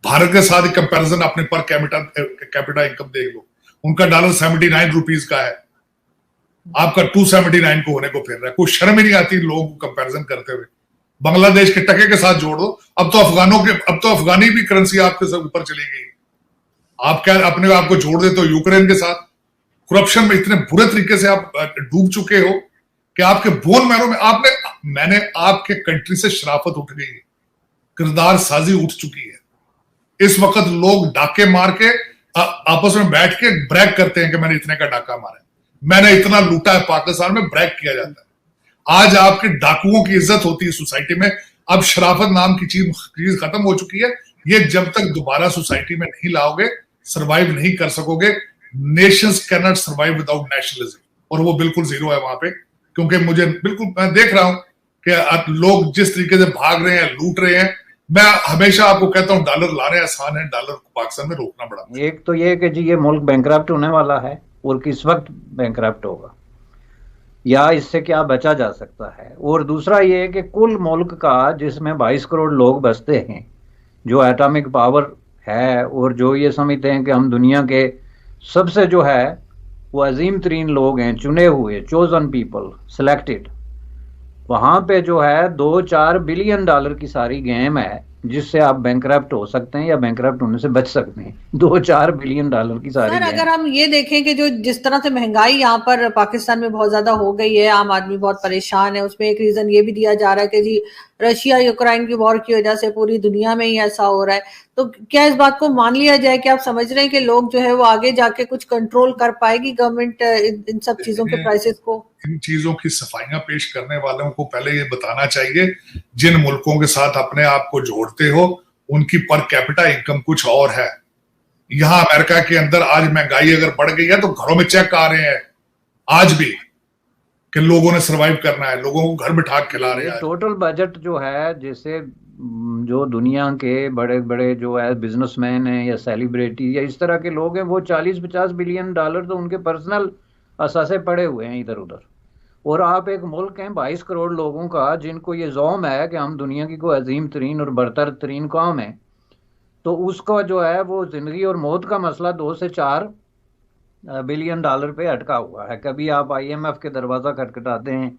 भारत के साथ कंपैरिजन अपने पर कैपिटा इनकम देख लो, उनका $79 का है, आपका 279 को होने को फिर रहा है। कोई शर्म ही नहीं आती लोगों को कंपैरिजन करते हुए। बांग्लादेश के टके के साथ जोड़ दो, अब तो अफगानी भी करेंसी आपके सब ऊपर चली गई। आप क्या अपने आप को जोड़ देते हो यूक्रेन के साथ? करप्शन में इतने बुरे तरीके से आप डूब चुके हो कि आपके बोन मैरो में मैंने आपके कंट्री से शराफत उठ गई है, किरदार साजी उठ चुकी है। इस वक्त लोग डाके मार के आपस में बैठ के ब्रैग करते हैं कि मैंने इतने का डाका मारा है, मैंने इतना लूटा है। पाकिस्तान में ब्रैग किया जाता है। आज आपके डाकुओं की इज्जत होती है सोसाइटी में, अब शराफत नाम की चीज खत्म हो चुकी है। ये जब तक दोबारा सोसाइटी में नहीं लाओगे, सर्वाइव नहीं कर सकोगे। Nations can not survive without nationalism, और वो बिल्कुल जीरो है वहां पे। क्योंकि मैं देख रहा हूं कि लोग जिस तरीके से भाग रहे हैं, लूट रहे हैं। मैं हमेशा आपको कहता हूं डॉलर लाने आसान है, डॉलर को पाकिस्तान में रोकना बड़ा। एक तो ये कि जी ये मुल्क बैंकरप्ट होने वाला है, और किस वक्त बैंकरप्ट होगा या इससे क्या बचा जा सकता है। और दूसरा ये कि कुल मुल्क का जिसमें 22 करोड़ लोग बसते हैं, जो एटॉमिक पावर है, और जो ये समझते हैं कि हम दुनिया के सबसे जो है वो अजीम तरीन लोग हैं, चुने हुए, चोजन पीपल, सिलेक्टेड, वहां पे जो है $2-4 बिलियन की सारी गेम है जिससे आप बैंकरप्ट हो सकते हैं या बैंकरप्ट होने से बच सकते हैं। $2-4 बिलियन की सारी सर, अगर हम ये देखें कि जो जिस तरह से महंगाई यहाँ पर पाकिस्तान में बहुत ज्यादा हो गई है, आम आदमी बहुत परेशान है, उसमें एक रीजन ये भी दिया जा रहा है कि जी रशिया यूक्रेन की वॉर की वजह से पूरी दुनिया में ही ऐसा हो रहा है। तो क्या इस बात को मान लिया जाए कि आप समझ रहे हैं कि लोग जो है वो आगे जाके कुछ कंट्रोल कर पाएगी गवर्नमेंट इन सब चीजों के प्राइसेस को? इन चीजों की सफाइयां पेश करने वालों को पहले ये बताना चाहिए, जिन मुल्कों के साथ अपने आप को जोड़ते हो उनकी पर कैपिटा इनकम कुछ और है। यहाँ अमेरिका के अंदर आज महंगाई अगर बढ़ गई है तो घरों में चेक आ रहे हैं आज भी कि लोगों ने सरवाइव करना है, लोगों को घर बिठा खिला रहे हैं। टोटल बजट जो है, जैसे जो दुनिया के बड़े बड़े जो है बिजनेसमैन हैं या सेलिब्रिटी या इस तरह के लोग हैं, वो $40-50 बिलियन तो उनके पर्सनल असासे पड़े हुए हैं इधर उधर। और आप एक मुल्क हैं 22 करोड़ लोगों का, जिनको ये ज़ौम है कि हम दुनिया की कोई अजीम तरीन और बरतर तरीन कौम है, तो उसका जो है वो जिंदगी और मौत का मसला $2 से $4 बिलियन पे अटका हुआ है। कभी आप IMF के दरवाज़ा खटखटाते हैं,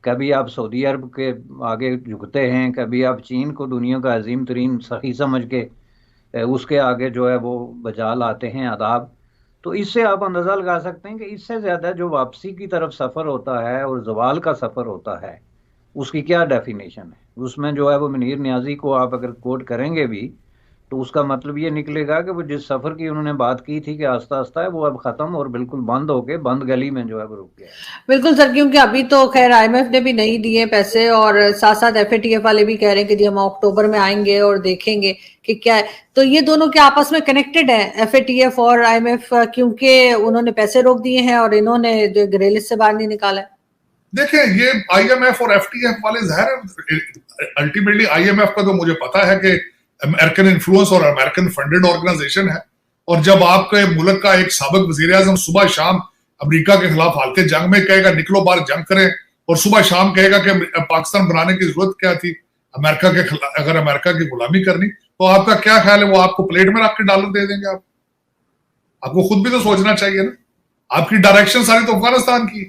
कभी आप सऊदी अरब के आगे झुकते हैं, कभी आप चीन को दुनिया का अजीम तरीन सही समझ के उसके आगे जो है वो बजा लाते हैं आदाब। तो इससे आप अंदाज़ा लगा सकते हैं कि इससे ज़्यादा जो वापसी की तरफ सफ़र होता है और जवाल का सफ़र होता है, उसकी क्या डेफिनेशन है। उसमें जो है वो मुनीर नियाज़ी को आप अगर कोट करेंगे भी तो उसका मतलब ये निकलेगा कि वो जिस सफ़र की उन्होंने बात की थी कि आस्ता आस्ता है, वो अब ख़त्म और बिल्कुल बंद होके बंद गली में जो है वो रुक गया। बिल्कुल सर, क्योंकि अभी तो खैर IMF ने भी नहीं दिए पैसे, और साथ साथ FATF वाले भी कह रहे हैं कि जी हम अक्टूबर में आएंगे और देखेंगे कि क्या है। तो ये दोनों क्या आपस में कनेक्टेड है, FATF और IMF, क्योंकि उन्होंने पैसे रोक दिए हैं और इन्होंने जो ग्रे लिस्ट से बाहर नहीं निकाला है? देखिए, ये IMF और FATF वाले ज़ाहिर अल्टीमेटली IMF का तो मुझे पता है कि अमेरिकन इन्फ्लुएंस और अमेरिकन फंडेड ऑर्गेनाइजेशन है। और जब आपके मुल्क का एक साबिक वजीर आजम सुबह शाम अमेरिका के खिलाफ हालते जंग में कहेगा निकलो बाहर जंग करें, और सुबह शाम कहेगा कि पाकिस्तान बनाने की जरूरत क्या थी, अमेरिका के खिलाफ अगर अमेरिका की गुलामी करनी, तो आपका क्या ख्याल है वो आपको प्लेट में रख के डॉलर दे देंगे? आपको खुद भी तो सोचना चाहिए ना। आपकी डायरेक्शन सारी तो अफगानिस्तान की।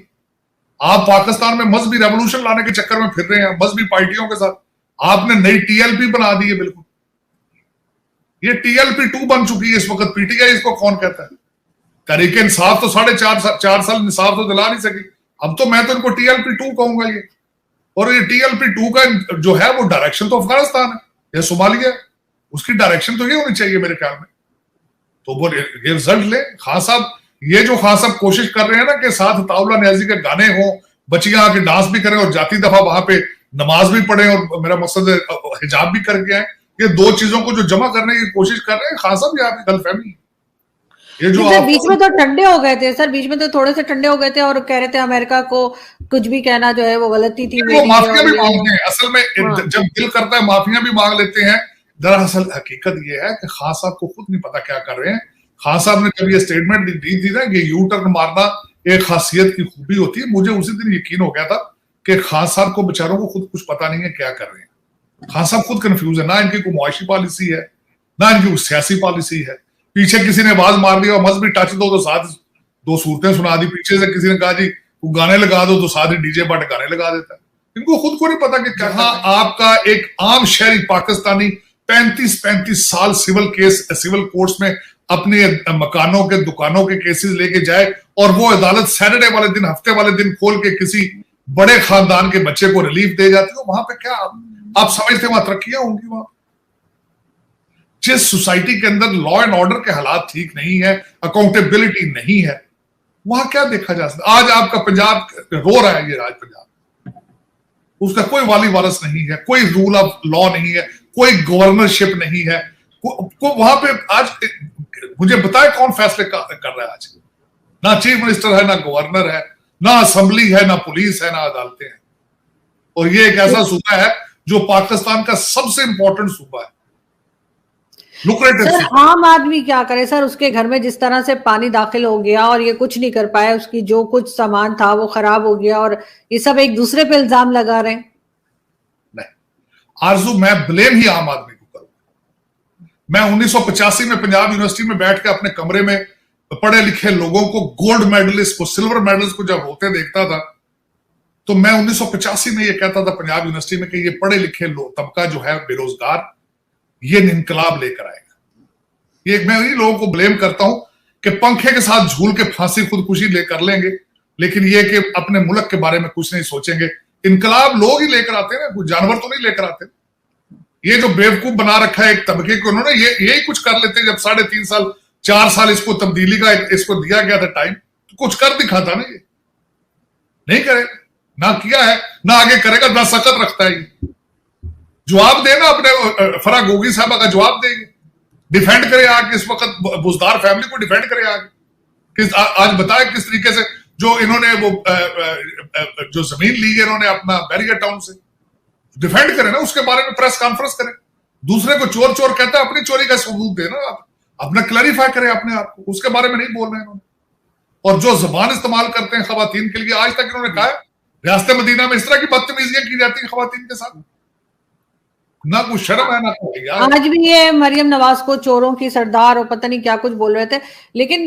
आप पाकिस्तान में मजहबी रेवोल्यूशन लाने के चक्कर में फिर रहे हैं मजहबी पार्टियों के साथ। आपने नई TLP बना दी है, बिल्कुल ये TLP2 बन चुकी है इस वक्त। PTI इसको कौन कहता है? तहरीक इंसाफ तो 4.5 साल इंसाफ तो दिला नहीं सकी, अब तो मैं तो इनको TLP2 कहूंगा ये। और ये TLP2 का जो है वो डायरेक्शन तो अफगानिस्तान है या सोमालिया, उसकी डायरेक्शन तो ये होनी चाहिए मेरे ख्याल में। तो वो ये रिजल्ट ले। खान साहब ये जो खान साहब कोशिश कर रहे हैं ना कि साथ ताउला न्याजी के गाने हो, बच्चियां आके डांस भी करें और जाती दफा वहां पे नमाज भी पढ़े, और मेरा मकसद हिजाब भी करके आए, ये दो चीजों को जो जमा करने की कोशिश कर रहे हैं खान साहब, ये आपकी गलतफहमी। ये जो बीच में तो ठंडे हो गए थे सर, बीच में तो थोड़े से ठंडे हो गए थे और कह रहे थे अमेरिका को कुछ भी कहना जो है वो गलती थी। वो माफिया भी मांगते हैं असल में। हाँ। जब दिल करता है माफिया भी मांग लेते हैं। दरअसल हकीकत ये है कि खान साहब को खुद नहीं पता क्या कर रहे हैं। खान साहब ने जब ये स्टेटमेंट दी थी ना कि यू टर्न मारना एक खासियत की खूबी होती है, मुझे उसी दिन यकीन हो गया था कि खान साहब को बेचारों को खुद कुछ पता नहीं है क्या कर रहे हैं। खान साहब खुद कंफ्यूज है ना, इनकी कोई मुआशी पॉलिसी है, ना इनकी सियासी पॉलिसी है। पीछे किसी ने आवाज मार दिया मस्ट बी टच दो तो साथ दो सूरतें सुना दी, पीछे से किसी ने कहा जी वो गाने लगा दो तो साथ ही डीजे बट गाने लगा देता है। इनको खुद को नहीं पता कि कहां आपका एक आम शहरी पाकिस्तानी 35 साल सिविल कोर्ट्स में अपने मकानों के दुकानों के केसेस लेके जाए और वो अदालत सैटरडे वाले दिन हफ्ते वाले दिन खोल के किसी बड़े खानदान के बच्चे को रिलीफ दे जाती है। वहां पे क्या आप समझते वहां तरक्कियां होंगी? वहां जिस सोसाइटी के अंदर लॉ एंड ऑर्डर के हालात ठीक नहीं है, अकाउंटेबिलिटी नहीं है, वहां क्या देखा जा सकता? आज आपका पंजाब रो रहा है, ये आज पंजाब, उसका कोई वाली वारस नहीं है, कोई रूल ऑफ लॉ नहीं है, कोई गवर्नरशिप नहीं है। वहां पे आज मुझे बताए कौन फैसले कर रहा है? आज ना चीफ मिनिस्टर है, ना गवर्नर है, ना असेंबली है, ना पुलिस है, ना अदालतें हैं। और ये एक ऐसा सूबा है जो पाकिस्तान का सबसे इंपॉर्टेंट सूबा है, लुक्रेटिव। सर आम आदमी क्या करे सर? उसके घर में जिस तरह से पानी दाखिल हो गया और ये कुछ नहीं कर पाया, उसकी जो कुछ सामान था वो खराब हो गया और ये सब एक दूसरे पे इल्जाम लगा रहे हैं। नहीं आरजू, मैं ब्लेम ही आम आदमी को करूंगा। मैं 1985 में पंजाब यूनिवर्सिटी में बैठ के अपने कमरे में पढ़े लिखे लोगों को, गोल्ड मेडलिस्ट को, सिल्वर मेडलिस्ट को जब होते देखता था तो मैं 1985 में ये कहता था पंजाब यूनिवर्सिटी में कि ये पढ़े लिखे तबका जो है बेरोजगार, ये इनकलाब लेकर आएगा। ये मैं उन्हीं लोगों को ब्लेम करता हूं कि पंखे के साथ झूल के फांसी खुदकुशी कर लेंगे, लेकिन ये कि अपने मुल्क के बारे में कुछ नहीं सोचेंगे। इनकलाब लोग ही लेकर आते हैं, कुछ जानवर तो नहीं लेकर आते। ये जो बेवकूफ बना रखा है एक तबके को, उन्होंने यही कुछ कर लेते। जब 3.5 साल 4 साल इसको तब्दीली का इसको दिया गया था टाइम, तो कुछ कर दिखाता ना। ये नहीं करे, ना किया है, ना आगे करेगा, ना सकत रखता है। ये जवाब देना, अपने फरा गोगी साहब का जवाब देंगे, डिफेंड करे आगे। इस वक्त बुजदार फैमिली को डिफेंड करे आगे। आज बताए किस तरीके से जो इन्होंने वो जो जमीन ली है इन्होंने अपना बैरियर टाउन से, डिफेंड करे ना, उसके बारे में प्रेस कॉन्फ्रेंस करे। दूसरे को चोर चोर कहता है, अपनी चोरी का सबूत देना, आप अपना क्लैरिफाई करे अपने आप को, उसके बारे में नहीं बोल रहे इन्होंने। और जो जबान इस्तेमाल करते हैं खवातीन के लिए, आज तक इन्होंने कहा है रियासत मदीना में इस तरह की बदतमीजियां की जाती है खवातीन के साथ, ना कुछ शर्म है ना कोई। आज भी ये मरियम नवाज को चोरों की सरदार और पता नहीं क्या कुछ बोल रहे थे, लेकिन